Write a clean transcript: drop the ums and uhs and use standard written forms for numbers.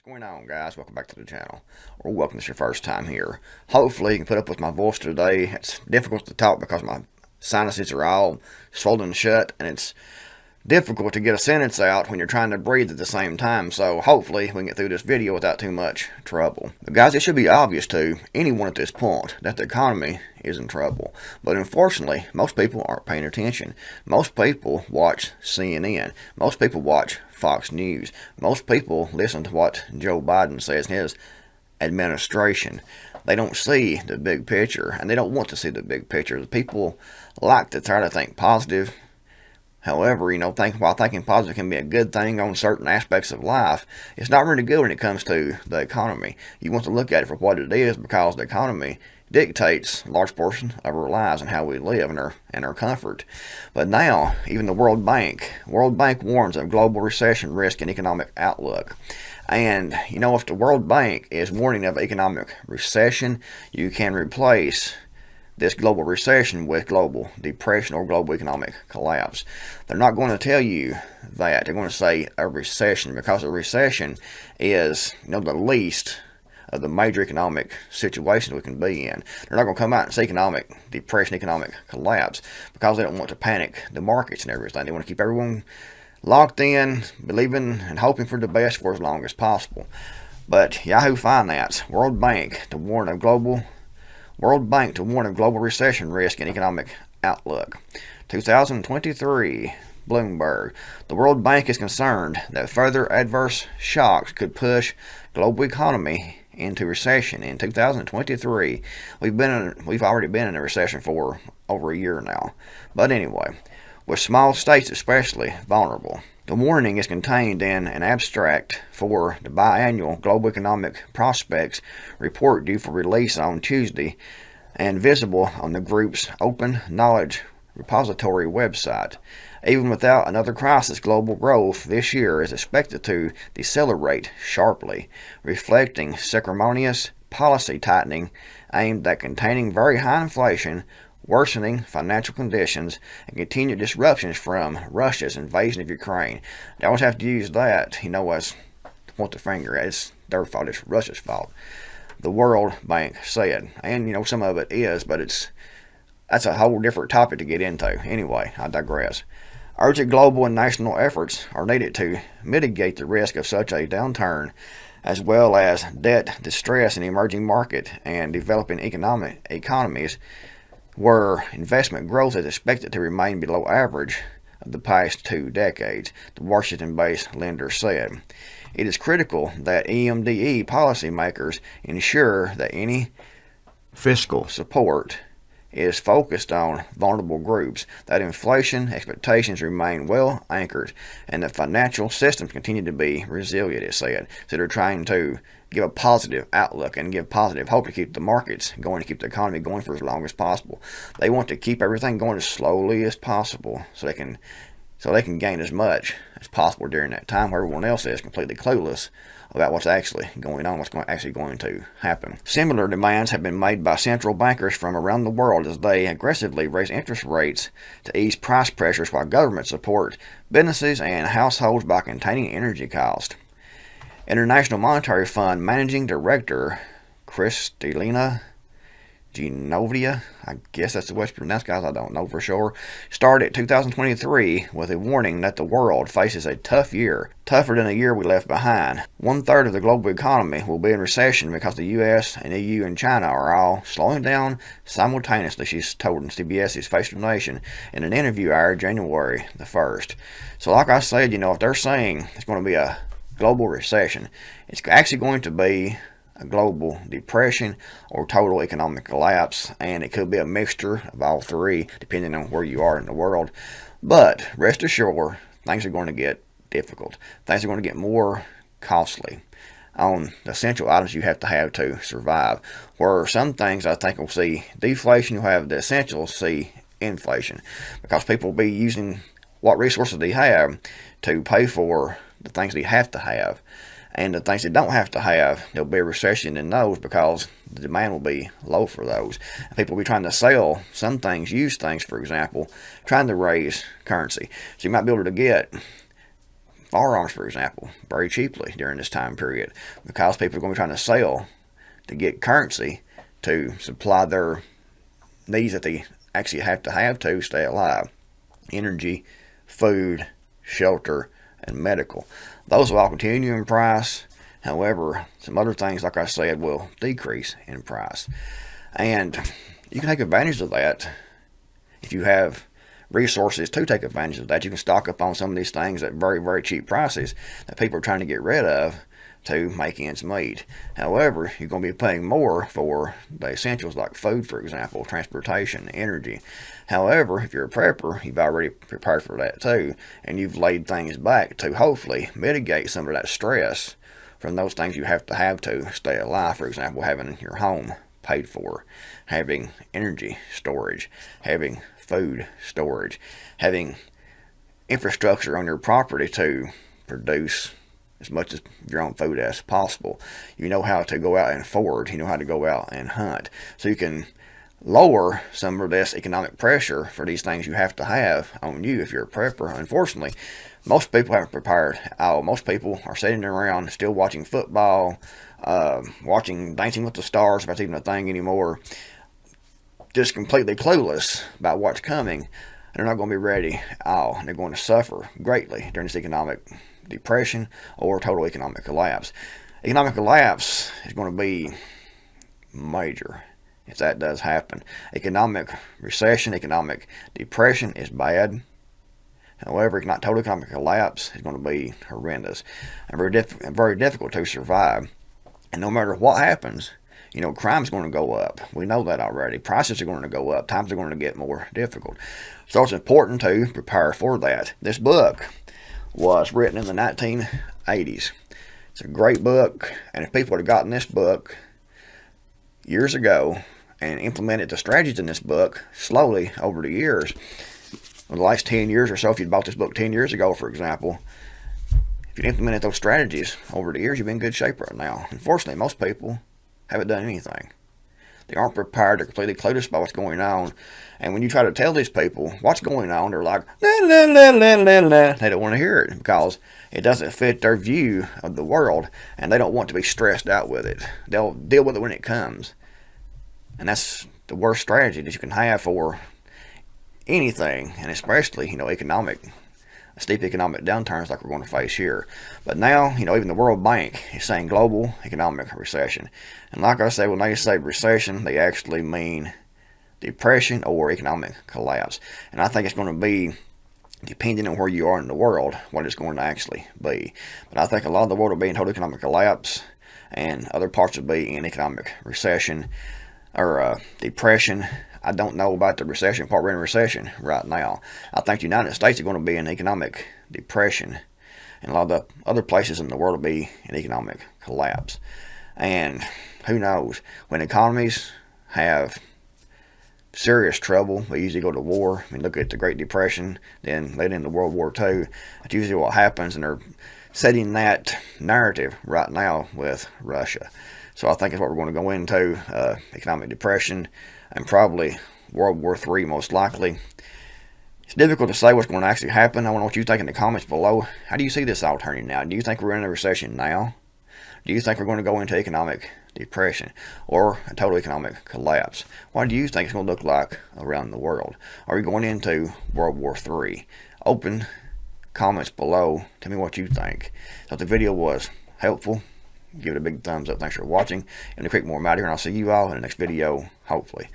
going on, guys? Welcome back to the channel, or welcome if it's your first time here. Hopefully you can put up with my voice today. It's difficult to talk because my sinuses are all swollen shut, and it's difficult to get a sentence out when you're trying to breathe at the same time. So hopefully we can get through this video without too much trouble. But guys, it should be obvious to anyone at this point that the economy is in trouble. But unfortunately, most people aren't paying attention. Most people watch CNN. Most people watch Fox News. Most people listen to what Joe Biden says in his administration. They don't see the big picture, and they don't want to see the big picture. The people like to try to think positive. However, while thinking positive can be a good thing on certain aspects of life, it's not really good when it comes to the economy. You want to look at it for what it is, because the economy dictates a large portion of our lives and how we live and our comfort. But now, even the World Bank warns of global recession risk and economic outlook. And, if the World Bank is warning of economic recession, you can replace this global recession with global depression or global economic collapse. They're not going to tell you that. They're going to say a recession, because a recession is, the least of the major economic situations we can be in. They're not going to come out and say economic depression, economic collapse, because they don't want to panic the markets and everything. They want to keep everyone locked in, believing and hoping for the best for as long as possible. But Yahoo Finance, World Bank to warn of global recession risk and economic outlook. 2023, Bloomberg. The World Bank is concerned that further adverse shocks could push global economy into recession in 2023. We've already been in a recession for over a year now. But anyway, with small states especially vulnerable. The warning is contained in an abstract for the biannual Global Economic Prospects report due for release on Tuesday and visible on the group's Open Knowledge Repository website. Even without another crisis, global growth this year is expected to decelerate sharply, reflecting acrimonious policy tightening aimed at containing very high inflation, worsening financial conditions, and continued disruptions from Russia's invasion of Ukraine. They always have to use that, as point the finger at. It's their fault, it's Russia's fault. The World Bank said. And, some of it is, but that's a whole different topic to get into. Anyway, I digress. Urgent global and national efforts are needed to mitigate the risk of such a downturn, as well as debt distress in emerging market and developing economies where investment growth is expected to remain below average of the past 2 decades, the Washington-based lender said. It is critical that EMDE policymakers ensure that any fiscal support is focused on vulnerable groups, that inflation expectations remain well anchored, and that financial systems continue to be resilient, it said. So they're trying to give a positive outlook and give positive hope to keep the markets going, to keep the economy going for as long as possible. They want to keep everything going as slowly as possible so they can gain as much as possible during that time where everyone else is completely clueless about what's actually going on, actually going to happen. Similar demands have been made by central bankers from around the world as they aggressively raise interest rates to ease price pressures, while governments support businesses and households by containing energy costs. International Monetary Fund Managing Director Kristalina Genovia, I guess that's the way it's pronounced, guys, I don't know for sure, started 2023 with a warning that the world faces a tough year, tougher than the year we left behind. 1/3 of the global economy will be in recession because the US and EU and China are all slowing down simultaneously, she's told in CBS's Face the Nation in an interview aired January the 1st. So like I said, if they're saying it's going to be a global recession, it's actually going to be a global depression or total economic collapse, and it could be a mixture of all three depending on where you are in the world. But rest assured, things are going to get difficult. Things are going to get more costly on the essential items you have to survive. Where some things I think will see deflation, you'll have the essentials see inflation, because people will be using what resources they have to pay for the things they have to have. And the things they don't have to have, there'll be a recession in those because the demand will be low for those. People will be trying to sell some things, used things, for example, trying to raise currency. So you might be able to get firearms, for example, very cheaply during this time period, because people are going to be trying to sell to get currency to supply their needs that they actually have to stay alive. Energy, food, shelter, and medical. Those will all continue in price. However, some other things, like I said, will decrease in price. And you can take advantage of that if you have resources to take advantage of that. You can stock up on some of these things at very, very cheap prices that people are trying to get rid of to make ends meet. However, you're going to be paying more for the essentials like food, for example, transportation, energy. However, if you're a prepper, you've already prepared for that too, and you've laid things back to hopefully mitigate some of that stress from those things you have to stay alive. For example, having your home paid for, having energy storage, having food storage, having infrastructure on your property to produce as much of your own food as possible. You know how to go out and forage. You know how to go out and hunt. So you can lower some of this economic pressure for these things you have to have on you if you're a prepper. Unfortunately, most people haven't prepared at all. Most people are sitting around still watching football, watching Dancing with the Stars, if that's even a thing anymore, just completely clueless about what's coming. And they're not going to be ready at all. And they're going to suffer greatly during this economic depression or total economic collapse. Economic collapse is going to be major if that does happen. Economic recession, economic depression is bad. However, not total economic collapse is going to be horrendous and very difficult to survive. And no matter what happens, crime's going to go up. We know that already. Prices are going to go up. Times are going to get more difficult. So it's important to prepare for that. This book was written in the 1980s. It's a great book, and if people had gotten this book years ago and implemented the strategies in this book slowly over the years, in the last 10 years or so, if you'd bought this book 10 years ago, for example, if you'd implemented those strategies over the years, you'd be in good shape right now. Unfortunately, most people haven't done anything. They aren't prepared. They're completely clueless about what's going on. And when you try to tell these people what's going on, they're like, la, la, la, la, la, la. They don't want to hear it because it doesn't fit their view of the world, and they don't want to be stressed out with it. They'll deal with it when it comes. And that's the worst strategy that you can have for anything, and especially, steep economic downturns like we're going to face here. But now, even the World Bank is saying global economic recession. And like I said, when they say recession, they actually mean depression or economic collapse. And I think it's going to be, depending on where you are in the world, what it's going to actually be. But I think a lot of the world will be in total economic collapse, and other parts will be in economic recession or depression. I don't know about the recession part. We're in a recession right now. I think the United States are going to be in economic depression, and a lot of the other places in the world will be in economic collapse. And who knows? When economies have serious trouble, we usually go to war. I mean, look at the Great Depression, then led into World War II. That's usually what happens, and they're setting that narrative right now with Russia. So I think it's what we're going to go into, economic depression, and probably World War III most likely. It's difficult to say what's going to actually happen. I want to know what you think in the comments below. How do you see this all turning out? Do you think we're in a recession now? Do you think we're going to go into economic depression or a total economic collapse? What do you think it's going to look like around the world? Are we going into World War III? Open comments below. Tell me what you think. So if the video was helpful, give it a big thumbs up. Thanks for watching. And the Creekmore, I'm out here, and I'll see you all in the next video, hopefully.